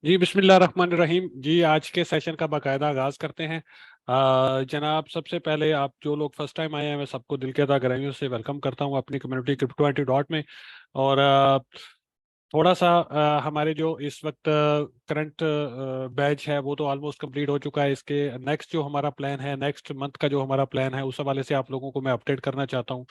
जी बिस्मिल्लाह रहमान रहीम जी। आज के सेशन का बाकायदा आगाज करते हैं। जनाब, सबसे पहले आप जो लोग फर्स्ट टाइम आए हैं, मैं सबको दिल के गहराइयों से वेलकम करता हूं अपनी कम्युनिटी क्रिप्टो एंटी डॉट में। और थोड़ा सा हमारे जो इस वक्त करंट बैच है वो तो ऑलमोस्ट कंप्लीट हो चुका है। इसके नेक्स्ट जो हमारा प्लान है, नेक्स्ट मंथ का जो हमारा प्लान है, उस हवाले से आप लोगों को मैं अपडेट करना चाहता हूँ।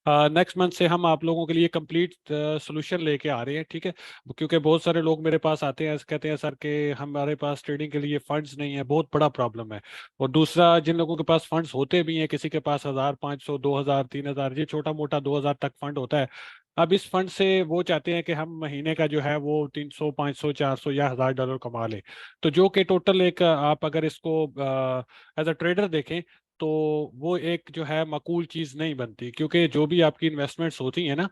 नेक्स्ट मंथ से हम आप लोगों के लिए कंप्लीट सोल्यूशन लेके आ रहे हैं, ठीक है। क्योंकि बहुत सारे लोग मेरे पास आते हैं, कहते हैं सर कि हमारे पास ट्रेडिंग के लिए फंड्स नहीं है, बहुत बड़ा प्रॉब्लम है। और दूसरा, जिन लोगों के पास फंड्स होते भी हैं, किसी के पास 1,000, 500, 2,000, 3,000, ये छोटा मोटा 2,000 तक फंड होता है। अब इस फंड से वो चाहते हैं कि हम महीने का जो है वो 300, 500, 400 या $1,000 कमा लें। तो जो कि टोटल एक आप अगर इसको एज अ ट्रेडर देखें, तो वो एक जो है माकूल चीज नहीं बनती। क्योंकि जो भी आपकी इन्वेस्टमेंट्स होती है ना,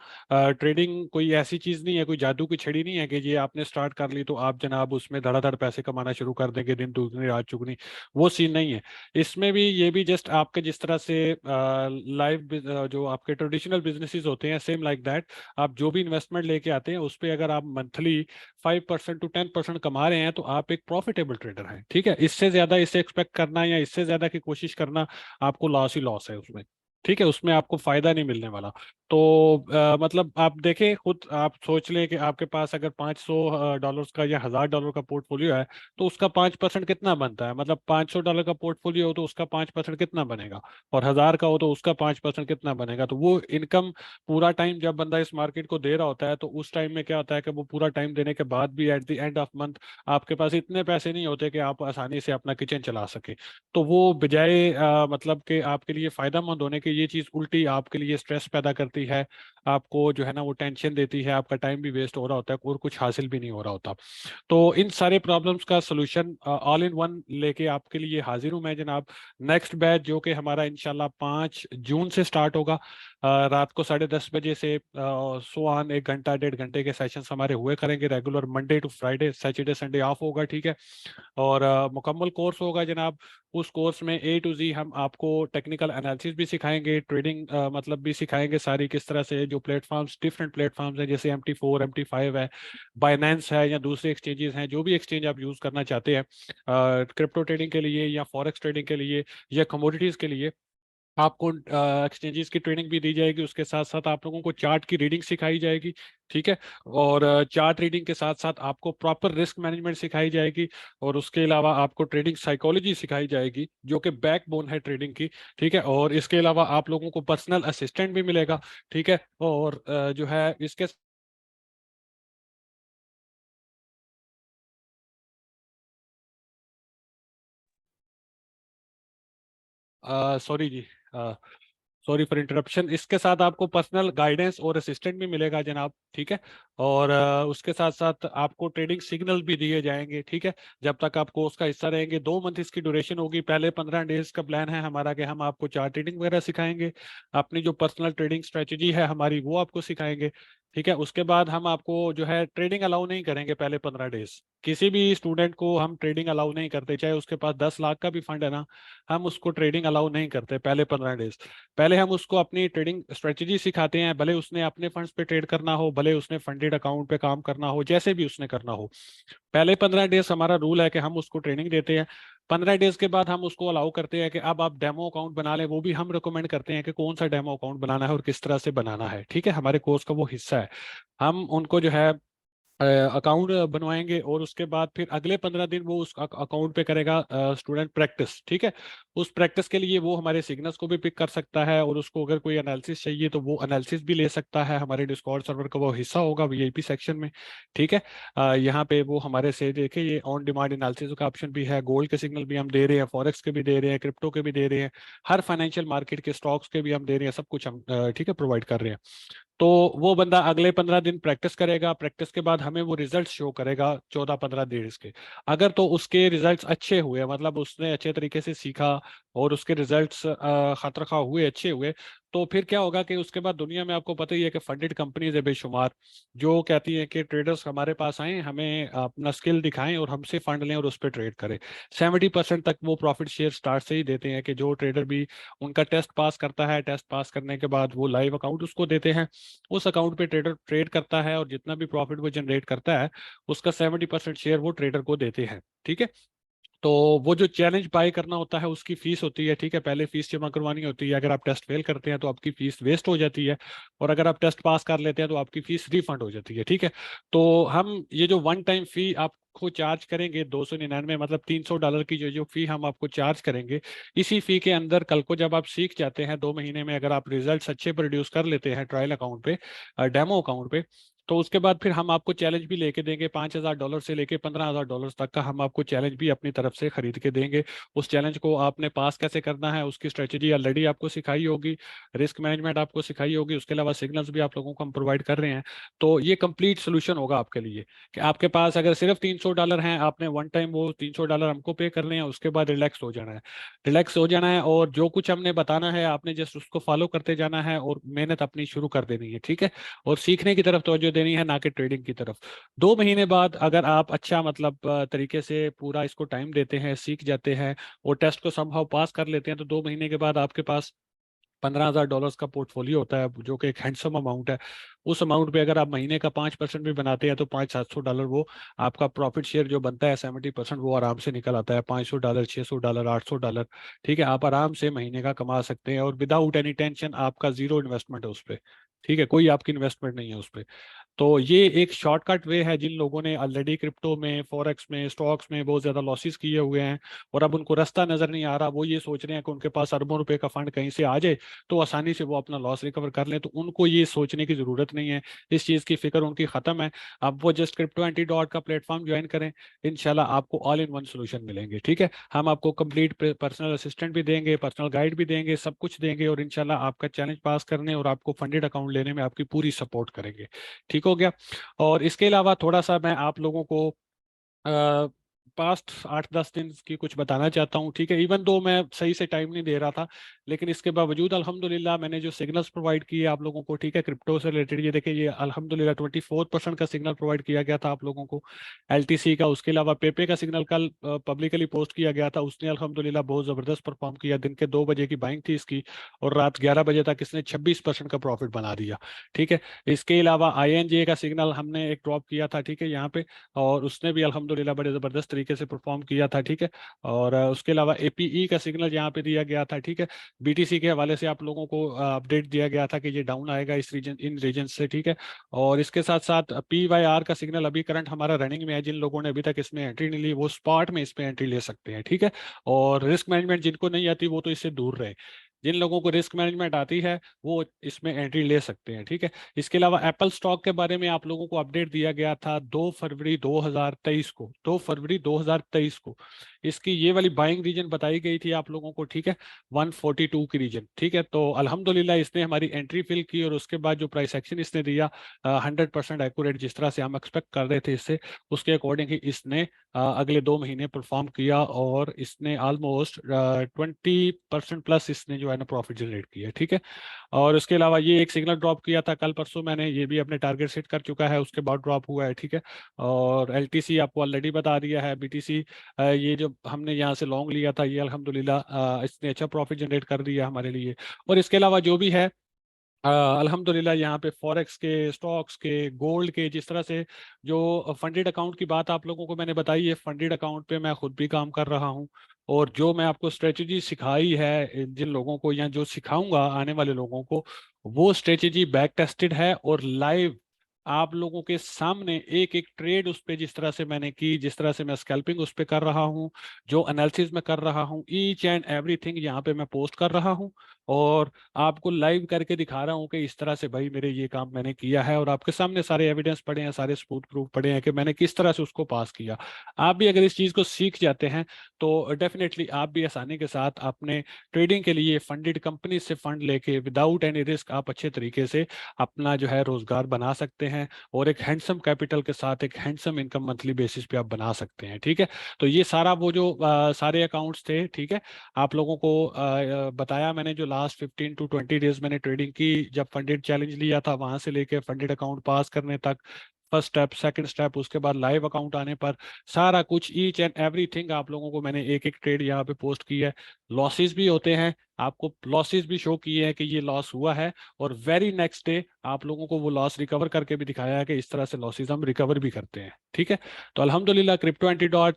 ट्रेडिंग कोई ऐसी चीज नहीं है, कोई जादू की छड़ी नहीं है कि ये आपने स्टार्ट कर ली तो आप जनाब उसमें धड़ाधड़ पैसे कमाना शुरू कर देंगे, दिन दुगनी रात चुगनी। वो सीन नहीं है। इसमें भी ये भी जस्ट आपके जिस तरह से लाइव जो आपके ट्रेडिशनल बिजनेसेस होते हैं, सेम लाइक दैट। आप जो भी इन्वेस्टमेंट लेके आते हैं उस पर अगर आप मंथली 5% to 10% कमा रहे हैं, तो आप एक प्रॉफिटेबल ट्रेडर हैं, ठीक है। इससे ज्यादा इसे एक्सपेक्ट करना या इससे ज्यादा की कोशिश करना, आपको लॉस ही लॉस है उसमें, ठीक है। उसमें आपको फायदा नहीं मिलने वाला। तो मतलब आप देखें खुद, आप सोच लें कि आपके पास अगर $500 का या $1,000 का पोर्टफोलियो है, तो उसका 5% कितना बनता है? मतलब $500 का पोर्टफोलियो हो तो उसका 5% कितना बनेगा? और 1,000 का हो तो उसका 5% कितना बनेगा? तो वो इनकम पूरा टाइम जब बंदा इस मार्केट को दे रहा होता है, तो उस टाइम में क्या होता है कि वो पूरा टाइम देने के बाद भी at the end of month आपके पास इतने पैसे नहीं होते कि आप आसानी से अपना किचन चला सके। तो वो बजाय मतलब कि आपके लिए फायदा मंद होने के, ये चीज उल्टी आपके लिए स्ट्रेस पैदा करती है। आपको जो है ना वो टेंशन देती है, आपका टाइम भी वेस्ट हो रहा होता है और कुछ हासिल भी नहीं हो रहा होता। तो इन सारे प्रॉब्लम्स का सोल्यूशन ऑल इन वन लेके आपके लिए हाजिर हूं मैं जनाब। नेक्स्ट बैच जो कि हमारा इंशाल्लाह 5 जून से स्टार्ट होगा, रात को 10:30 बजे से सुबह 1 घंटा 1.5 घंटे के सेशंस हमारे हुए करेंगे regular, Monday to Friday, Saturday Sunday off होगा, ठीक है। और मुकम्मल कोर्स होगा जनाब। उस कोर्स में A to Z हम आपको टेक्निकल एनालिसिस भी सिखाएंगे, ट्रेडिंग मतलब भी सिखाएंगे सारी, किस तरह से जो प्लेटफॉर्म्स, डिफरेंट प्लेटफॉर्म्स हैं, जैसे MT4, MT5 है, बाइनेंस है, या दूसरे एक्सचेंजेस हैं, जो भी एक्सचेंज आप यूज़ करना चाहते हैं क्रिप्टो ट्रेडिंग के लिए या फॉरेक्स ट्रेडिंग के लिए या कमोडिटीज़ के लिए, आपको एक्सचेंजेस की ट्रेनिंग भी दी जाएगी। उसके साथ साथ आप लोगों को चार्ट की रीडिंग सिखाई जाएगी, ठीक है। और चार्ट रीडिंग के साथ साथ आपको प्रॉपर रिस्क मैनेजमेंट सिखाई जाएगी। और उसके अलावा आपको ट्रेडिंग साइकोलॉजी सिखाई जाएगी, जो कि बैकबोन है ट्रेडिंग की, ठीक है। और इसके अलावा आप लोगों को पर्सनल असिस्टेंट भी मिलेगा, ठीक है। और जो है इसके सॉरी जी, सॉरी फॉर इंटरप्शन। इसके साथ आपको पर्सनल गाइडेंस और असिस्टेंट भी मिलेगा जनाब, ठीक है। और उसके साथ साथ आपको ट्रेडिंग सिग्नल भी दिए जाएंगे, ठीक है। जब तक आप कोर्स का हिस्सा रहेंगे, 2 मंथ इसकी ड्यूरेशन होगी। पहले 15 डेज का प्लान है हमारा कि हम आपको चार्ट ट्रेडिंग वगैरह सिखाएंगे, अपनी जो पर्सनल ट्रेडिंग स्ट्रेटजी है हमारी वो आपको सिखाएंगे, ठीक है। उसके बाद हम आपको जो है ट्रेडिंग अलाउ नहीं करेंगे पहले 15 डेज। किसी भी स्टूडेंट को हम ट्रेडिंग अलाउ नहीं करते, चाहे उसके पास 10 लाख का भी फंड है ना, हम उसको ट्रेडिंग अलाउ नहीं करते पहले 15 डेज। पहले हम उसको अपनी ट्रेडिंग स्ट्रेटजी सिखाते हैं, भले उसने अपने फंड्स पे ट्रेड करना हो, भले उसने फंडेड अकाउंट पे काम करना हो, जैसे भी उसने करना हो। पहले 15 डेज हमारा रूल है कि हम उसको ट्रेनिंग देते हैं। 15 डेज के बाद हम उसको अलाउ करते हैं कि अब आप डेमो अकाउंट बना लें। वो भी हम रिकमेंड करते हैं कि कौन सा डेमो अकाउंट बनाना है और किस तरह से बनाना है, ठीक है। हमारे कोर्स का वो हिस्सा है। हम उनको जो है अकाउंट बनवाएंगे, और उसके बाद फिर अगले 15 दिन वो उस अकाउंट पे करेगा स्टूडेंट प्रैक्टिस, ठीक है। उस प्रैक्टिस के लिए वो हमारे सिग्नल्स को भी पिक कर सकता है, और उसको अगर कोई एनालिसिस चाहिए तो वो एनालिसिस भी ले सकता है। हमारे डिस्कॉर्ड सर्वर का वो हिस्सा होगा VIP सेक्शन में, ठीक है। यहाँ पे वो हमारे से देखे, ये ऑन डिमांड एनालिसिस का ऑप्शन भी है, गोल्ड के सिग्नल भी हम दे रहे हैं, फॉरेक्स के भी दे रहे हैं, क्रिप्टो के भी दे रहे हैं, हर फाइनेंशियल मार्केट के स्टॉक्स के भी हम दे रहे हैं, सब कुछ हम ठीक है प्रोवाइड कर रहे हैं। तो वो बंदा अगले 15 दिन प्रैक्टिस करेगा, प्रैक्टिस के बाद हमें वो रिजल्ट शो करेगा 14-15 डेज के। अगर तो उसके रिजल्ट्स अच्छे हुए, मतलब उसने अच्छे तरीके से सीखा और उसके रिजल्ट्स खतरखा हुए, अच्छे हुए, तो फिर क्या होगा कि उसके बाद दुनिया में आपको पता ही है कि फंडेड कंपनीज है बेशुमार, जो कहती हैं कि ट्रेडर्स हमारे पास आए, हमें अपना स्किल दिखाएं और हमसे फंड लें और उस पर ट्रेड करें। 70% तक वो प्रॉफिट शेयर स्टार्ट से ही देते हैं कि जो ट्रेडर भी उनका टेस्ट पास करता है, टेस्ट पास करने के बाद वो लाइव अकाउंट उसको देते हैं, उस अकाउंट पे ट्रेडर ट्रेड करता है और जितना भी प्रॉफिट वो जनरेट करता है उसका 70% शेयर वो ट्रेडर को देते हैं। ठीक है। तो वो जो चैलेंज बाय करना होता है उसकी फीस होती है। ठीक है, पहले फीस जमा करवानी होती है। अगर आप टेस्ट फेल करते हैं तो आपकी फीस वेस्ट हो जाती है, और अगर आप टेस्ट पास कर लेते हैं तो आपकी फीस रिफंड हो जाती है। ठीक है। तो हम ये जो वन टाइम फी आपको चार्ज करेंगे 299, मतलब $300 की जो जो फी हम आपको चार्ज करेंगे, इसी फी के अंदर कल को जब आप सीख जाते हैं 2 महीने में, अगर आप रिजल्ट्स अच्छे प्रोड्यूस कर लेते हैं ट्रायल अकाउंट पे, डेमो अकाउंट पे, तो उसके बाद फिर हम आपको चैलेंज भी लेके देंगे। $5,000 से लेके $15,000 तक का हम आपको चैलेंज भी अपनी तरफ से खरीद के देंगे। उस चैलेंज को आपने पास कैसे करना है उसकी स्ट्रेटेजी ऑलरेडी आपको सिखाई होगी, रिस्क मैनेजमेंट आपको सिखाई होगी, उसके अलावा सिग्नल्स भी आप लोगों को हम प्रोवाइड कर रहे हैं। तो ये कंप्लीट सोल्यूशन होगा आपके लिए कि आपके पास अगर सिर्फ $300 हैं, आपने वन टाइम वो $300 हमको पे करने हैं, उसके बाद रिलैक्स हो जाना है। रिलैक्स हो जाना है और जो कुछ हमने बताना है आपने जस्ट उसको फॉलो करते जाना है और मेहनत अपनी शुरू कर देनी है। ठीक है। और सीखने की तरफ तवज्जो देनी है, ना कि ट्रेडिंग की तरफ। 2 महीने बाद अगर आप अच्छा मतलब तरीके से पूरा इसको टाइम देते हैं, सीख जाते हैं और टेस्ट को संभव पास कर लेते हैं, तो 2 महीने के बाद आपके पास $15,000 का पोर्टफोलियो होता है, जो कि एक हैंडसम अमाउंट है। उस अमाउंट पे अगर आप महीने का 5% भी बनाते हैं तो 500-700 डॉलर वो आपका प्रॉफिट शेयर जो बनता है 70% वो आराम से निकल आता है। $500, $600, $800। ठीक है, आप आराम से महीने का कमा सकते हैं और विदाउट एनी टेंशन, आपका जीरो इन्वेस्टमेंट है उस पर। ठीक है, कोई आपकी इन्वेस्टमेंट नहीं है उस पर। तो ये एक शॉर्टकट वे है जिन लोगों ने ऑलरेडी क्रिप्टो में, फॉरेक्स में, स्टॉक्स में बहुत ज्यादा लॉसेस किए हुए हैं और अब उनको रास्ता नजर नहीं आ रहा, वो ये सोच रहे हैं कि उनके पास अरबों रुपए का फंड कहीं से आ जाए तो आसानी से वो अपना लॉस रिकवर कर लें। तो उनको ये सोचने की जरूरत नहीं है, इस चीज की फिक्र उनकी खत्म है। अब वो जस्ट क्रिप्टो एंटी डॉट का प्लेटफॉर्म ज्वाइन करें, इंशाल्लाह आपको ऑल इन वन सोल्यूशन मिलेंगे। ठीक है, हम आपको कंप्लीट पर्सनल असिस्टेंट भी देंगे, पर्सनल गाइड भी देंगे, सब कुछ देंगे और इंशाल्लाह आपका चैलेंज पास करने और आपको फंडेड अकाउंट लेने में आपकी पूरी सपोर्ट करेंगे। ठीक हो गया। और इसके अलावा थोड़ा सा मैं आप लोगों को पास्ट 8-10 दिन की कुछ बताना चाहता हूँ। ठीक है, इवन दो मैं सही से टाइम नहीं दे रहा था, लेकिन इसके बावजूद अल्हम्दुलिल्लाह मैंने जो सिग्नल्स प्रोवाइड किए आप लोगों को, ठीक है, क्रिप्टो से रिलेटेड, ये देखिए ये अल्हम्दुलिल्लाह 24% का सिग्नल प्रोवाइड किया गया था आप लोगों को एलटीसी का। उसके अलावा पेपे का सिग्नल कल पब्लिकली पोस्ट किया गया था, उसने अल्हम्दुलिल्लाह बहुत ज़बरदस्त परफॉर्म किया। दिन के 2 बजे की बाइंग थी इसकी और रात 11 बजे तक इसने 26% का प्रॉफिट बना दिया। ठीक है। इसके अलावा आईएनजे का सिग्नल हमने एक ड्रॉप किया था, ठीक है, यहाँ पे, और उसने भी अल्हम्दुलिल्लाह बड़े ज़बरदस्त तरीके से परफॉर्म किया था। ठीक है। और उसके अलावा एपीई का सिग्नल यहाँ पे दिया गया था। ठीक है। बीटीसी के हवाले से आप लोगों को अपडेट दिया गया था कि ये डाउन आएगा इस रीजन, इन रीजन से। ठीक है। और इसके साथ साथ पीवाईआर का सिग्नल अभी करंट हमारा रनिंग में है, जिन लोगों ने अभी तक इसमें एंट्री नहीं ली वो स्पॉट में इसमें एंट्री ले सकते हैं। ठीक है। और रिस्क मैनेजमेंट जिनको नहीं आती वो तो इससे दूर रहे, जिन लोगों को रिस्क मैनेजमेंट आती है वो इसमें एंट्री ले सकते हैं। ठीक है। इसके अलावा एप्पल स्टॉक के बारे में आप लोगों को अपडेट दिया गया था 2 फरवरी 2023 को, 2 फरवरी 2023 को इसकी ये वाली बाइंग रीजन बताई गई थी आप लोगों को। ठीक है, 142 की रीजन। ठीक है। तो अल्हम्दुलिल्लाह इसने हमारी एंट्री फिल की और उसके बाद जो प्राइस एक्शन इसने दिया 100% एक्यूरेट, जिस तरह से हम एक्सपेक्ट कर रहे थे इससे, उसके अकॉर्डिंग ही इसने अगले 2 महीने परफॉर्म किया और इसने ऑलमोस्ट 20% प्लस इसने जो है ना प्रॉफिट जनरेट किया। ठीक है। और उसके अलावा ये एक सिग्नल ड्रॉप किया था कल परसों मैंने, ये भी अपने टारगेट सेट कर चुका है, उसके बाद ड्रॉप हुआ है। ठीक है। और एलटीसी आपको ऑलरेडी बता दिया है। बीटीसी ये जो हमने यहाँ से लॉन्ग लिया था ये अल्हम्दुलिल्लाह इसने अच्छा प्रॉफिट जनरेट कर दिया हमारे लिए। और इसके अलावा जो भी है अल्हम्दुलिल्लाह यहाँ पे फॉरेक्स के, स्टॉक्स के, गोल्ड के, जिस तरह से जो फंडेड अकाउंट की बात आप लोगों को मैंने बताई है, फंडेड अकाउंट पे मैं खुद भी काम कर रहा हूँ। और जो मैं आपको स्ट्रेटजी सिखाई है जिन लोगों को, या जो सिखाऊंगा आने वाले लोगों को, वो स्ट्रेटजी बैक टेस्टेड है और लाइव आप लोगों के सामने एक एक ट्रेड उस पे जिस तरह से मैंने की, जिस तरह से मैं स्कैल्पिंग उस पे कर रहा हूँ, जो एनालिसिस मैं कर रहा हूँ, ईच एंड एवरीथिंग यहाँ पे मैं पोस्ट कर रहा हूँ और आपको लाइव करके दिखा रहा हूँ कि इस तरह से भाई मेरे ये काम मैंने किया है, और आपके सामने सारे एविडेंस पड़े हैं, सारे सबूत प्रूफ पड़े हैं कि मैंने किस तरह से उसको पास किया। आप भी अगर इस चीज़ को सीख जाते हैं तो डेफिनेटली आप भी आसानी के साथ अपने ट्रेडिंग के लिए फंडेड कंपनी से फंड लेके विदाउट एनी रिस्क आप अच्छे तरीके से अपना जो है रोजगार बना सकते हैं और एक हैंडसम कैपिटल के साथ एक हैंडसम इनकम मंथली बेसिस पे आप बना सकते हैं। ठीक है। तो ये सारा वो जो सारे अकाउंट्स थे, ठीक है, आप लोगों को बताया मैंने जो लास्ट लास्ट 15 to 20 डेज मैंने ट्रेडिंग की, जब फंडेड चैलेंज लिया था वहां से लेके फंडेड अकाउंट पास करने तक, फर्स्ट स्टेप सेकंड स्टेप, उसके बाद लाइव अकाउंट आने पर सारा कुछ ईच एंड एवरीथिंग आप लोगों को मैंने एक एक ट्रेड यहाँ पे पोस्ट की है। लॉसेस भी होते हैं, आपको लॉसेस भी शो किए हैं कि ये लॉस हुआ है, और वेरी नेक्स्ट डे आप लोगों को वो लॉस रिकवर करके भी दिखाया है कि इस तरह से लॉसेस हम रिकवर भी करते हैं। ठीक है, तो अल्हम्दुलिल्लाह क्रिप्टो एंटीडॉट,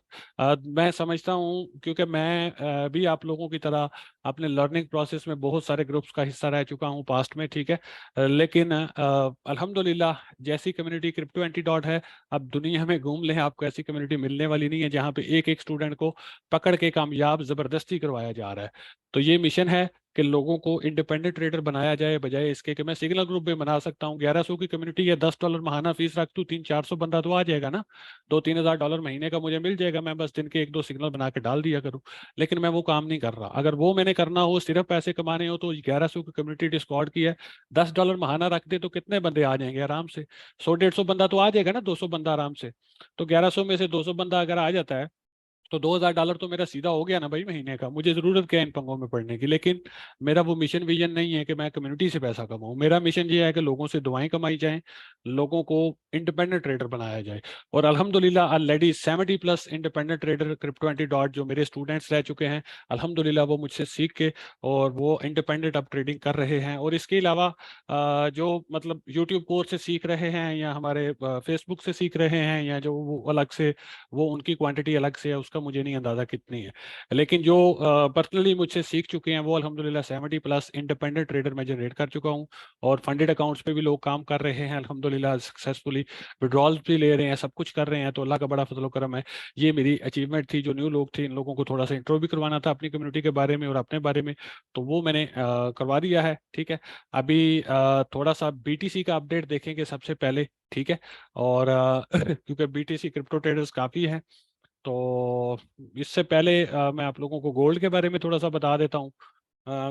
मैं समझता हूँ क्योंकि मैं भी आप लोगों की तरह अपने लर्निंग प्रोसेस में बहुत सारे ग्रुप्स का हिस्सा रह चुका हूँ पास्ट में। ठीक है, लेकिन अल्हम्दुलिल्लाह जैसी कम्युनिटी क्रिप्टो एंटीडॉट है, अब दुनिया में घूम लें आपको ऐसी कम्युनिटी मिलने वाली नहीं है जहाँ पे एक एक स्टूडेंट को पकड़ के कामयाब जबरदस्ती करवाया जा रहा है। तो ये मिशन है कि लोगों को इंडिपेंडेंट ट्रेडर बनाया जाए, बजाय इसके कि मैं सिग्नल ग्रुप में बना सकता हूँ। 1100 की कम्युनिटी है, $10 महाना फीस रख दूँ, 300-400 बंदा तो आ जाएगा ना, 2-3 हज़ार डॉलर महीने का मुझे मिल जाएगा, मैं बस दिन के 1-2 सिग्नल बना के डाल दिया करूँ। लेकिन मैं वो काम नहीं कर रहा। अगर वो मैंने करना हो, सिर्फ पैसे कमाने हो, तो 1100 की कम्युनिटी डिस्कॉर्ड की है, $10 महाना रख दे तो कितने बंदे आ जाएंगे आराम से, 100-150 बंदा तो आ जाएगा ना, 200 बंदा आराम से। तो 1100 में से 200 बंदा अगर आ जाता है तो $2000 तो मेरा सीधा हो गया ना भाई महीने का। मुझे जरूरत क्या है इन पंगों में पड़ने की। लेकिन मेरा वो मिशन विजन नहीं है कि मैं कम्युनिटी से पैसा कमाऊं। मेरा मिशन ये है कि लोगों से दुआएं कमाई जाएं, लोगों को इंडिपेंडेंट ट्रेडर बनाया जाए। और अल्हम्दुलिल्लाह already 70+ independent trader crypto anti dot जो मेरे स्टूडेंट्स रह चुके हैं, अल्हम्दुलिल्लाह वो मुझसे सीख के और वो इंडिपेंडेंट अब ट्रेडिंग कर रहे हैं। और इसके अलावा जो मतलब यूट्यूब कोर्स से सीख रहे हैं, या हमारे फेसबुक से सीख रहे हैं, या जो वो अलग से, वो उनकी क्वांटिटी अलग से है, उसका मुझे नहीं अंदाजा कितनी है। लेकिन जो पर्सनली मुझसे सीख चुके हैं वो अल्हम्दुलिल्लाह 70+ इंडिपेंडेंट ट्रेडर मैं जनरेट कर चुका हूँ। और फंडेड अकाउंट्स पे भी लोग काम कर रहे हैं अल्हम्दुलिल्लाह, सक्सेसफुली विड्रॉल्स भी ले रहे हैं, सब कुछ कर रहे हैं। तो अल्लाह का बड़ा फजल करम है। ये मेरी अचीवमेंट थी। जो न्यू लोग थे इन लोगों को थोड़ा सा इंट्रो भी करवाना था अपनी कम्युनिटी के बारे में और अपने बारे में, तो वो मैंने करवा दिया है। ठीक है, अभी थोड़ा सा बीटीसी का अपडेट देखेंगे सबसे पहले। ठीक है, और क्योंकि बीटीसी क्रिप्टो ट्रेडर्स काफ़ी हैं, तो इससे पहले मैं आप लोगों को गोल्ड के बारे में थोड़ा सा बता देता हूँ।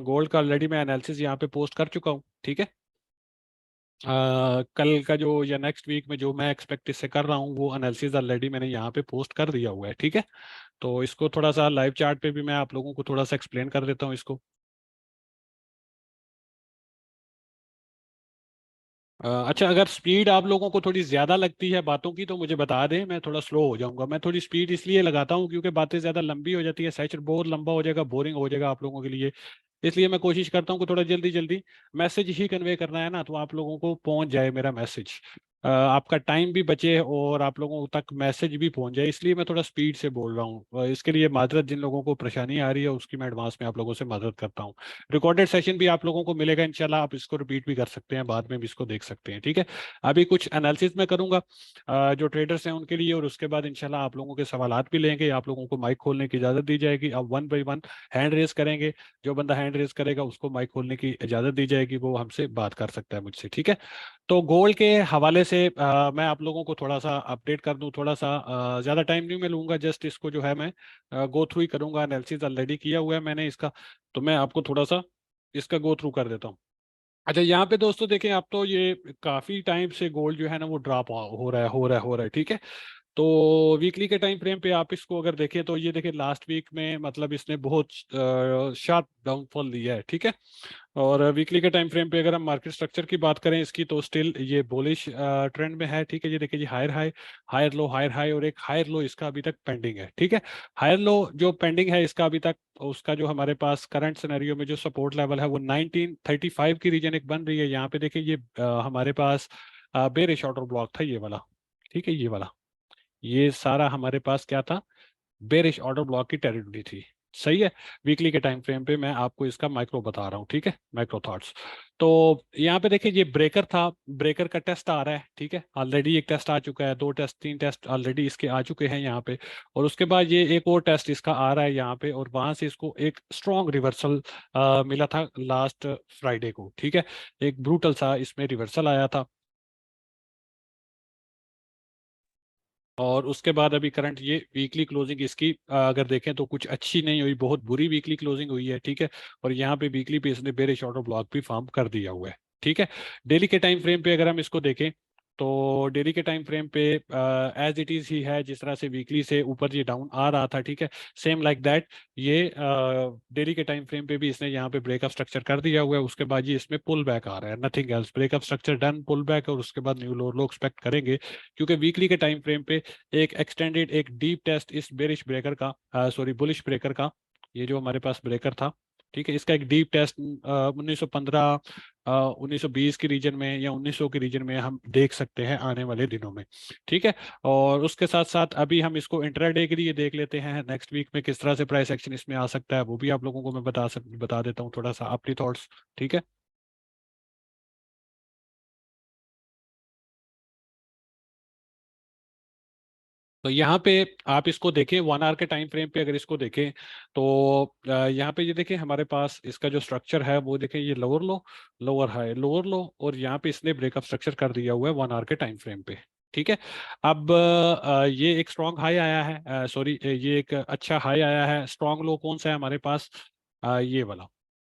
गोल्ड का ऑलरेडी मैं एनालिसिस यहाँ पे पोस्ट कर चुका हूँ। ठीक है, कल का जो या नेक्स्ट वीक में जो मैं एक्सपेक्ट इससे कर रहा हूँ, वो एनालिसिस ऑलरेडी मैंने यहाँ पे पोस्ट कर दिया हुआ है। ठीक है, तो इसको थोड़ा सा लाइव चार्ट पे भी मैं आप लोगों को थोड़ा सा एक्सप्लेन कर देता हूँ इसको। अच्छा, अगर स्पीड आप लोगों को थोड़ी ज़्यादा लगती है बातों की तो मुझे बता दें, मैं थोड़ा स्लो हो जाऊंगा। मैं थोड़ी स्पीड इसलिए लगाता हूँ क्योंकि बातें ज़्यादा लंबी हो जाती है, सेशन बहुत लंबा हो जाएगा, बोरिंग हो जाएगा आप लोगों के लिए। इसलिए मैं कोशिश करता हूँ कि थोड़ा जल्दी जल्दी मैसेज ही कन्वे करना है ना, तो आप लोगों को पहुंच जाए मेरा मैसेज, आपका टाइम भी बचे और आप लोगों तक मैसेज भी पहुंच जाए। इसलिए मैं थोड़ा स्पीड से बोल रहा हूँ। इसके लिए माजरत, जिन लोगों को परेशानी आ रही है उसकी मैं एडवांस में आप लोगों से मदद करता हूँ। रिकॉर्डेड सेशन भी आप लोगों को मिलेगा इंशाल्लाह, आप इसको रिपीट भी कर सकते हैं, बाद में भी इसको देख सकते हैं। ठीक है, अभी कुछ एनालिसिस मैं करूंगा जो ट्रेडर्स हैं उनके लिए, और उसके बाद इंशाल्लाह आप लोगों के सवालात भी लेंगे, आप लोगों को माइक खोलने की इजाज़त दी जाएगी। अब 1 बाय 1 हैंड रेज करेंगे, जो बंदा हैंड रेज करेगा उसको माइक खोलने की इजाज़त दी जाएगी, वो हमसे बात कर सकता है मुझसे। ठीक है, तो गोल्ड के हवाले से मैं आप लोगों को थोड़ा सा अपडेट कर दूं, थोड़ा सा ज़्यादा टाइम नहीं मैं लूंगा, जस्ट इसको जो है मैं गो थ्रू ही करूंगा। एनालिसिस ऑलरेडी किया हुआ है मैंने इसका, तो मैं आपको थोड़ा सा इसका गो थ्रू कर देता हूँ। अच्छा, यहाँ पे दोस्तों देखें, आप तो ये काफ़ी टाइम से गोल्ड जो है ना वो ड्रॉप हो रहा है, हो रहा है। ठीक है, तो वीकली के टाइम फ्रेम पे आप इसको अगर देखें तो ये देखें लास्ट वीक में मतलब इसने बहुत शार्प डाउनफॉल लिया है। ठीक है, और वीकली के टाइम फ्रेम पे अगर हम मार्केट स्ट्रक्चर की बात करें इसकी, तो स्टिल ये बुलिश ट्रेंड में है। ठीक है, ये देखिए जी, higher high, higher low, higher high, और एक हायर लो इसका अभी तक पेंडिंग है। ठीक है, हायर लो जो पेंडिंग है इसका अभी तक, उसका जो हमारे पास करंट सिनेरियो में जो सपोर्ट लेवल है वो 1935 की रीजन एक बन रही है। यहाँ पे देखिए ये हमारे पास बेरिश ऑर्डर ब्लॉक था ये वाला। ठीक है, ये वाला, ये सारा हमारे पास क्या था, बेरिश ऑर्डर ब्लॉक की टेरिटरी थी। सही है, वीकली के टाइम फ्रेम पे मैं आपको इसका माइक्रो बता रहा हूँ। ठीक है, माइक्रो थॉट्स। तो यहाँ पे देखिए ये ब्रेकर था, ब्रेकर का टेस्ट आ रहा है। ठीक है, ऑलरेडी एक टेस्ट आ चुका है, 2 टेस्ट 3 टेस्ट ऑलरेडी इसके आ चुके हैं यहाँ पे, और उसके बाद ये एक और टेस्ट इसका आ रहा है यहाँ पे, और वहां से इसको एक स्ट्रॉन्ग रिवर्सल मिला था लास्ट फ्राइडे को। ठीक है, एक ब्रूटल सा इसमें रिवर्सल आया था, और उसके बाद अभी करंट ये वीकली क्लोजिंग इसकी अगर देखें तो कुछ अच्छी नहीं हुई, बहुत बुरी वीकली क्लोजिंग हुई है। ठीक है, और यहाँ पे वीकली पे इसने बेरिश ऑर्डर ब्लॉक भी फॉर्म कर दिया हुआ है। ठीक है, डेली के टाइम फ्रेम पे अगर हम इसको देखें तो डेली के टाइम फ्रेम पे एज इट इज ही है, जिस तरह से वीकली से ऊपर ये डाउन आ रहा था, ठीक है, सेम लाइक दैट ये डेली के टाइम फ्रेम पे भी इसने यहाँ पे ब्रेकअप स्ट्रक्चर कर दिया हुआ है। उसके बाद ये इसमें पुल बैक आ रहा है, nothing else, breakup structure done, pull back, और उसके बाद न्यू लो लो एक्सपेक्ट करेंगे, क्योंकि वीकली के टाइम फ्रेम पे एक एक्सटेंडेड एक डीप टेस्ट इस बेरिश ब्रेकर का, सॉरी बुलिश ब्रेकर का, ये जो हमारे पास ब्रेकर था, ठीक है, इसका एक डीप टेस्ट 1915 1920 के रीजन में या 1900 के रीजन में हम देख सकते हैं आने वाले दिनों में, ठीक है। और उसके साथ साथ अभी हम इसको इंट्राडे के लिए देख लेते हैं, नेक्स्ट वीक में किस तरह से प्राइस एक्शन इसमें आ सकता है, वो भी आप लोगों को मैं बता देता हूँ थोड़ा सा अपनी थॉट्स, ठीक है। तो यहाँ पे आप इसको देखें 1 आवर के टाइम फ्रेम पे, अगर इसको देखें तो यहाँ पे ये देखें हमारे पास इसका जो स्ट्रक्चर है वो देखें, ये lower low, lower high, lower लो, और यहाँ पे इसने ब्रेकअप स्ट्रक्चर कर दिया हुआ है 1 आवर के टाइम फ्रेम पे, ठीक है। अब ये एक स्ट्रॉन्ग हाई आया है, सॉरी ये एक अच्छा हाई आया है। स्ट्रॉन्ग लो कौन सा है हमारे पास, ये वाला,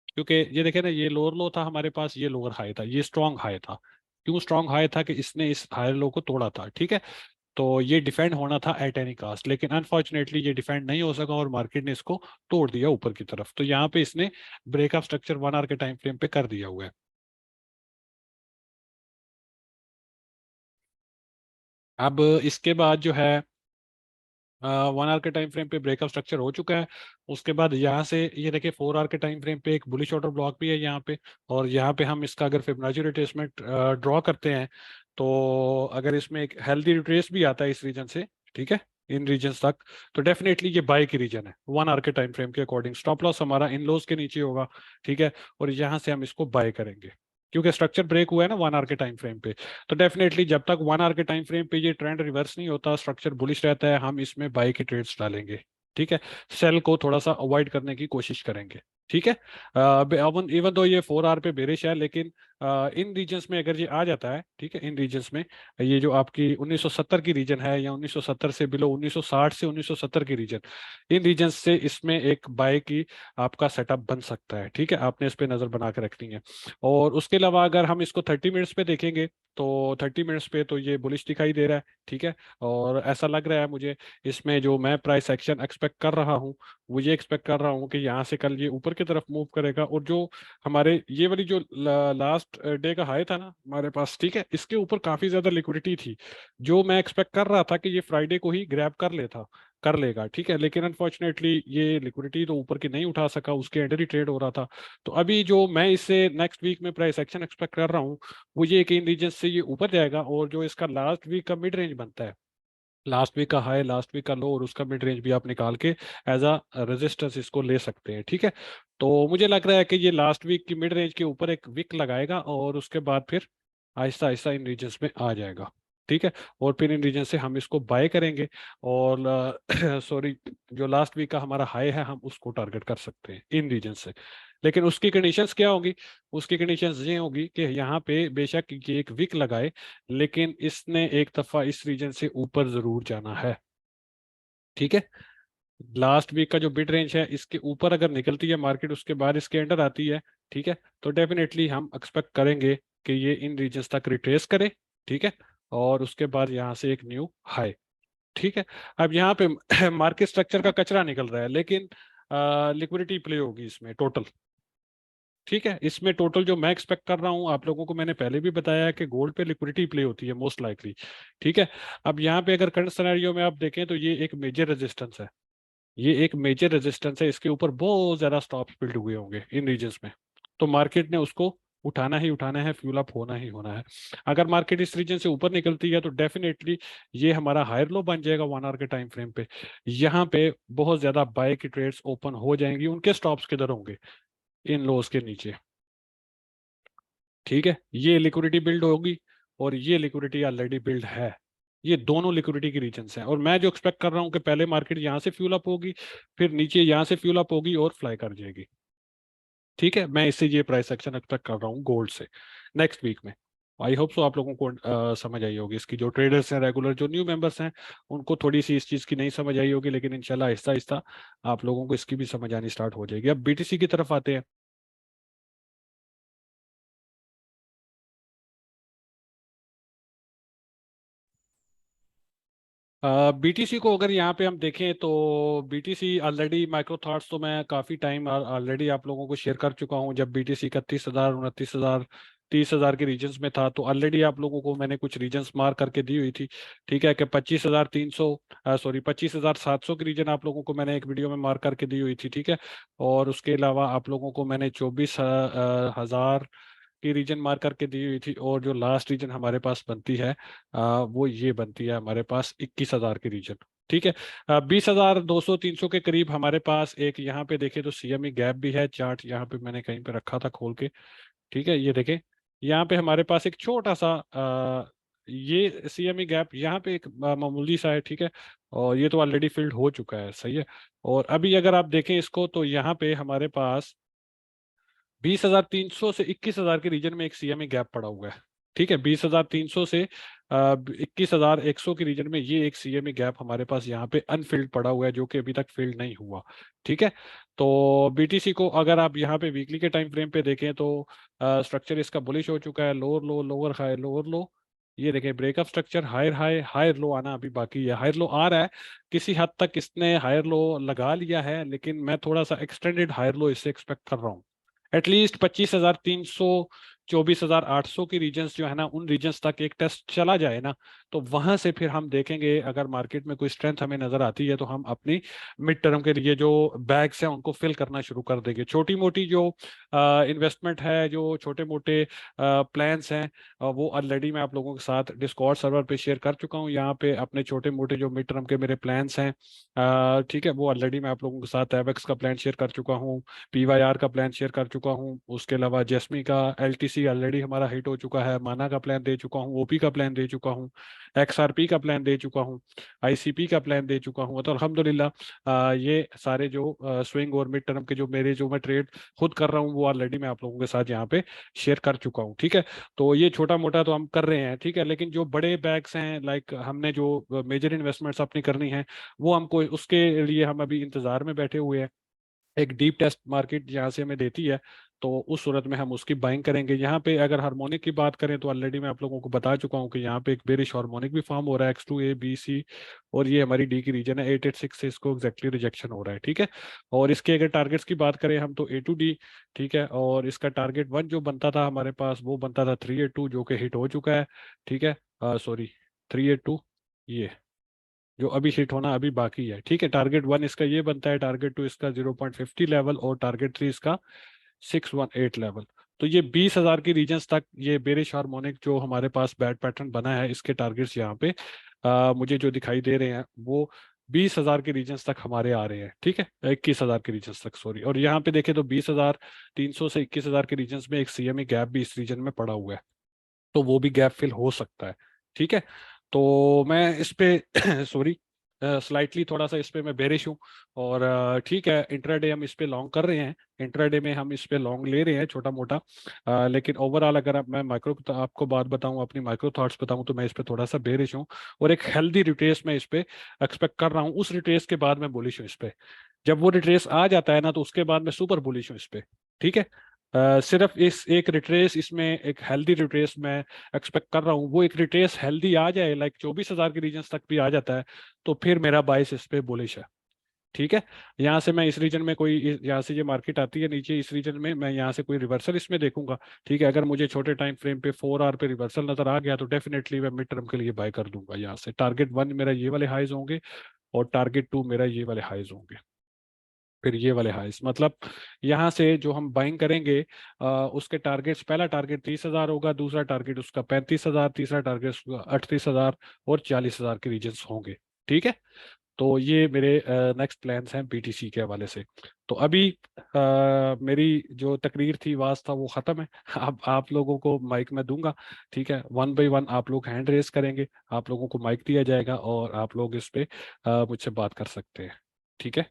क्योंकि ये देखे ना, ये लोअर लो था हमारे पास, ये लोअर हाई था, ये स्ट्रॉन्ग हाई था। क्यों स्ट्रॉन्ग हाई था, कि इसने इस हायर लो को तोड़ा था, ठीक है। तो ये डिफेंड होना था एट एनी कास्ट, लेकिन अनफॉर्चुनेटली ये डिफेंड नहीं हो सका और मार्केट ने इसको तोड़ दिया ऊपर की तरफ। तो यहाँ पे इसने ब्रेकअप स्ट्रक्चर 1 आवर के टाइम फ्रेम पे कर दिया हुआ है। अब इसके बाद जो है 1 आवर के टाइम फ्रेम पे ब्रेकअप स्ट्रक्चर हो चुका है। उसके बाद यहाँ से ये देखिए 4 आवर के टाइम फ्रेम पे एक बुलिश ऑर्डर ब्लॉक भी है यहाँ पे, और यहाँ पे हम इसका अगर फिबोनाची रिट्रेसमेंट ड्रॉ करते हैं, तो अगर इसमें एक हेल्दी रिट्रेस भी आता है इस रीजन से, ठीक है, इन रीजन तक, तो डेफिनेटली ये बाय की रीजन है 1 आवर के टाइम फ्रेम के अकॉर्डिंग। स्टॉप लॉस हमारा इन लोज के नीचे होगा, ठीक है, और यहाँ से हम इसको बाय करेंगे, क्योंकि स्ट्रक्चर ब्रेक हुआ है ना 1 आवर के टाइम फ्रेम पे। तो डेफिनेटली जब तक 1 आवर के टाइम फ्रेम पे ये ट्रेंड रिवर्स नहीं होता, स्ट्रक्चर बुलिश रहता है, हम इसमें बाई के ट्रेड्स डालेंगे, ठीक है। सेल को थोड़ा सा अवॉइड करने की कोशिश करेंगे, ठीक है। इवन दो ये 4 आवर पे बेरिश है, लेकिन इन रीजन्स में अगर ये आ जाता है, ठीक है, इन रीजन्स में, ये जो आपकी 1970 की रीजन है, या 1970 से बिलो 1960 से 1970 की रीजन, इन रीजन्स से इसमें एक बाय की आपका सेटअप बन सकता है, ठीक है। आपने इस पे नजर बना के रखनी है। और उसके अलावा अगर हम इसको 30 मिनट्स पे देखेंगे, तो 30 मिनट्स पे तो ये बुलिश दिखाई दे रहा है, ठीक है। और ऐसा लग रहा है मुझे, इसमें जो मैं प्राइस एक्शन एक्सपेक्ट कर रहा हूँ, वो ये एक्सपेक्ट कर रहा हूँ कि यहाँ से कल ये ऊपर की तरफ मूव करेगा, और जो हमारे ये वाली जो लास्ट डे का हाई था ना हमारे पास, ठीक है, इसके ऊपर काफी ज्यादा लिक्विडिटी थी, जो मैं एक्सपेक्ट कर रहा था कि ये फ्राइडे को ही ग्रैब कर लेगा, ठीक है। लेकिन अनफॉर्चुनेटली ये लिक्विडिटी तो ऊपर की नहीं उठा सका, उसके अंडर ही ट्रेड हो रहा था। तो अभी जो मैं इससे नेक्स्ट वीक में प्राइस एक्शन एक्सपेक्ट कर रहा हूँ, वो ये कि इन रीजन से ये ऊपर जाएगा, और जो इसका लास्ट वीक का मिड रेंज बनता है, लास्ट वीक का हाई, लास्ट वीक का लो, और उसका मिड रेंज भी आप निकाल के एज अ रेजिस्टेंस इसको ले सकते हैं, ठीक है। तो मुझे लग रहा है कि ये लास्ट वीक की मिड रेंज के ऊपर एक विक लगाएगा, और उसके बाद फिर आहिस्ता आहिस्ता इन रीजन्स में आ जाएगा, ठीक है। और फिर इन रीजन से हम इसको बाय करेंगे, और सॉरी जो लास्ट वीक का हमारा हाई है हम उसको टारगेट कर सकते हैं इन रीजन से। लेकिन उसकी कंडीशंस क्या होगी, उसकी कंडीशंस ये होगी कि यहाँ पे बेशक ये एक विक लगाए, लेकिन इसने एक दफा इस रीजन से ऊपर जरूर जाना है, ठीक है। लास्ट वीक का जो बिड रेंज है इसके ऊपर अगर निकलती है मार्केट, उसके बाद इसके अंडर आती है, ठीक है, तो डेफिनेटली हम एक्सपेक्ट करेंगे कि ये इन रीजन्स तक रिट्रेस करे, ठीक है, और उसके बाद यहाँ से एक न्यू हाई, ठीक है। अब यहाँ पे मार्केट स्ट्रक्चर का कचरा निकल रहा है, लेकिन लिक्विडिटी प्ले होगी इसमें टोटल, ठीक है। इसमें टोटल जो मैं एक्सपेक्ट कर रहा हूँ, आप लोगों को मैंने पहले भी बताया है कि गोल्ड पे लिक्विडिटी प्ले होती है मोस्ट लाइकली, ठीक है। अब यहाँ पे अगर करंट सिनेरियो में आप देखें, तो ये एक मेजर रेजिस्टेंस है, ये एक मेजर रेजिस्टेंस है, इसके ऊपर बहुत ज्यादा स्टॉप्स बिल्ड हुए होंगे इन रीजन्स में। तो मार्केट ने उसको उठाना ही उठाना है, फ्यूल अप होना ही होना है। अगर मार्केट इस रीजन से ऊपर निकलती है, तो डेफिनेटली ये हमारा हायर लो बन जाएगा 1 आवर के टाइम फ्रेम पे। यहाँ पे बहुत ज्यादा बाय की ट्रेड्स ओपन हो जाएंगी, उनके स्टॉप्स किधर होंगे, इन लोस के नीचे, ठीक है। ये लिक्विडिटी बिल्ड होगी, और ये लिक्विडिटी ऑलरेडी बिल्ड है। ये दोनों लिक्विडिटी की रीजन्स हैं, और मैं जो एक्सपेक्ट कर रहा हूँ कि पहले मार्केट यहाँ से फ्यूल अप होगी, फिर नीचे यहाँ से फ्यूल अप होगी और फ्लाई कर जाएगी, ठीक है। मैं इससे ये प्राइस एक्शन एक्सपेक्ट कर रहा हूँ गोल्ड से नेक्स्ट वीक में। आई होप सो आप लोगों को समझ आई होगी, इसकी जो ट्रेडर्स हैं रेगुलर, जो न्यू मेंबर्स हैं, उनको थोड़ी सी इस चीज़ की नहीं समझ आई होगी, लेकिन इंशाल्लाह आहिस्ता आहिस्ता आप लोगों को इसकी भी समझ आनी स्टार्ट हो जाएगी। अब बीटीसी की तरफ आते हैं। बीटीसी को अगर यहाँ पे हम देखें तो बीटीसी ऑलरेडी माइक्रो थॉट्स तो मैं काफ़ी टाइम ऑलरेडी आप लोगों को शेयर कर चुका हूँ। जब बीटीसी 31,000, 29,000, 30,000 के रीजन्स में था तो ऑलरेडी आप लोगों को मैंने कुछ रीजन्स मार्क करके दी हुई थी। ठीक है कि 25,300, सॉरी 25,700 की रीजन आप लोगों को मैंने एक वीडियो में मार्क करके दी हुई थी। ठीक है, और उसके अलावा आप लोगों को मैंने 24,000 की रीजन मार्क करके दी हुई थी, और जो लास्ट रीजन हमारे पास बनती है वो ये बनती है हमारे पास 21,000 की रीजन। ठीक है, 20,200 300 के करीब हमारे पास एक यहाँ पे देखे तो सीएमई गैप भी है। चार्ट यहाँ पे मैंने कहीं पे रखा था खोल के। ठीक है, ये देखें, यहाँ पे हमारे पास एक छोटा सा ये सीएमई गैप यहाँ पे एक मामूली सा है। ठीक है, और ये तो ऑलरेडी फिल्ड हो चुका है, सही है। और अभी अगर आप देखें इसको तो यहाँ पे हमारे पास 20,300 से 21,000 के रीजन में एक सीएमई गैप पड़ा हुआ है। ठीक है, 20,300 से 21,100 के रीजन में ये एक सीएमई गैप हमारे पास यहाँ पे अनफिल्ड पड़ा हुआ है, जो कि अभी तक फिल्ड नहीं हुआ। ठीक है, तो बीटीसी को अगर आप यहाँ पे वीकली के टाइम फ्रेम पे देखें तो स्ट्रक्चर इसका बुलिश हो चुका है। Lower low, lower high, lower low, ये देखें breakup structure, higher high, higher low आना अभी बाकी है। हायर लो आ रहा है, किसी हद तक इसने हायर लो लगा लिया है, लेकिन मैं थोड़ा सा एक्सटेंडेड हायर लो इससे एक्सपेक्ट कर रहा हूँ। एटलीस्ट 25,300, 24,800 की रीजन्स जो है ना, उन रीजन्स तक एक टेस्ट चला जाए ना, तो वहां से फिर हम देखेंगे अगर मार्केट में कोई स्ट्रेंथ हमें नजर आती है तो हम अपनी मिड टर्म के लिए जो बैग्स हैं उनको फिल करना शुरू कर देंगे। छोटी मोटी जो इन्वेस्टमेंट है, जो छोटे मोटे प्लान्स हैं, वो ऑलरेडी मैं आप लोगों के साथ डिस्कॉर्ड सर्वर पे शेयर कर चुका हूँ। यहाँ पे अपने छोटे मोटे जो मिड टर्म के मेरे प्लान्स हैं, ठीक है, वो ऑलरेडी मैं आप लोगों के साथ एवेक्स का प्लान शेयर कर चुका हूँ, पीवाईआर का प्लान शेयर कर चुका हूँ। उसके अलावा जेस्मी का एलटीसी ऑलरेडी हमारा हिट हो चुका है, माना का प्लान दे चुका हूँ, ओपी का प्लान दे चुका हूँ, एक्सआरपी का प्लान दे चुका हूँ, आईसीपी का प्लान दे चुका हूँ। तो अल्हम्दुलिल्लाह ये सारे जो स्विंग और मिड टर्म के जो मैं ट्रेड खुद कर रहा हूँ वो ऑलरेडी मैं आप लोगों के साथ यहाँ पे शेयर कर चुका हूँ। ठीक है, तो ये छोटा मोटा तो हम कर रहे हैं। ठीक है, लेकिन जो बड़े बैग्स हैं, लाइक हमने जो मेजर इन्वेस्टमेंट्स अपनी करनी है, वो हमको उसके लिए हम अभी इंतजार में बैठे हुए हैं। एक डीप टेस्ट मार्केट यहाँ से हमें देती है तो उस सूरत में हम उसकी बाइंग करेंगे। यहाँ पे अगर हार्मोनिक की बात करें तो ऑलरेडी मैं आप लोगों को बता चुका हूँ कि यहाँ पे एक बेरिश हार्मोनिक भी फॉर्म हो रहा है, X2 A B C, और ये हमारी डी की रीजन है। 886 से इसको एग्जैक्टली रिजेक्शन हो रहा है। ठीक है, और इसके अगर टारगेट्स की बात करें हम तो A to D। ठीक है, और इसका टारगेट 1 जो बनता था हमारे पास वो बनता था 382, जो कि हिट हो चुका है। ठीक है, सॉरी 382, ये जो अभी हिट होना अभी बाकी है। ठीक है, टारगेट 1 इसका ये बनता है, टारगेट 2 इसका 0.50 लेवल, और टारगेट 3 इसका 618 लेवल। तो ये 20,000 की रीजन्स तक ये बेरिश हार्मोनिक जो हमारे पास बैड पैटर्न बना है, इसके टारगेट्स यहाँ पे मुझे जो दिखाई दे रहे हैं वो 20,000 के रीजन्स तक हमारे आ रहे हैं। ठीक है, 21,000 के रीजन्स तक, सॉरी। और यहाँ पे देखें तो 20,300 से 21,000 के रीजन्स में एक सीएमई गैप भी इस रीजन में पड़ा हुआ है, तो वो भी गैप फिल हो सकता है। ठीक है, तो मैं इस पे सॉरी स्लाइटली थोड़ा सा इस पे मैं बेरिश हूँ। और ठीक है, इंट्राडे हम इस पे लॉन्ग कर रहे हैं, इंट्राडे में हम इस पे लॉन्ग ले रहे हैं छोटा मोटा। लेकिन ओवरऑल अगर मैं माइक्रो आपको बात बताऊं, अपनी माइक्रो थॉट्स बताऊं, तो मैं इस पे थोड़ा सा बेरिश हूँ। और एक हेल्दी रिट्रेस मैं इस पे एक्सपेक्ट कर रहा हूँ। उस रिट्रेस के बाद मैं बुलिश हूँ इस पे। जब वो रिट्रेस आ जाता है ना तो उसके बाद मैं सुपर बुलिश हूँ इस पे। ठीक है, सिर्फ इस एक रिट्रेस, इसमें एक हेल्दी रिट्रेस मैं एक्सपेक्ट कर रहा हूँ। वो एक रिट्रेस हेल्दी आ जाए, लाइक 24,000 के रीजन तक भी आ जाता है, तो फिर मेरा बाइस इस पे बुलिश है। ठीक है, यहाँ से मैं इस रीजन में कोई यहाँ से ये मार्केट आती है नीचे, इस रीजन में मैं यहाँ से कोई रिवर्सल इसमें देखूंगा। ठीक है, अगर मुझे छोटे टाइम फ्रेम पे 4 आवर पे रिवर्सल नजर आ गया तो डेफिनेटली मैं मिड टर्म के लिए बाय कर दूंगा। यहाँ से टारगेट 1 मेरा ये वाले हाइज होंगे, और टारगेट 2 मेरा ये वाले हाइज होंगे, फिर ये वाले हाइस। मतलब यहाँ से जो हम बाइंग करेंगे उसके टारगेट्स, पहला टारगेट 30,000 होगा, दूसरा टारगेट उसका 35,000, तीसरा टारगेट उसका 38,000, और 40,000 के रीजन्स होंगे। ठीक है, तो ये मेरे नेक्स्ट प्लान्स हैं बीटीसी के हवाले से। तो अभी मेरी जो तकरीर थी, वाज था, वो ख़त्म है। अब आप लोगों को माइक मैं दूंगा। ठीक है, 1 बाय 1 आप लोग हैंड रेस करेंगे, आप लोगों को माइक दिया जाएगा और आप लोग इस पे मुझसे बात कर सकते हैं। ठीक है।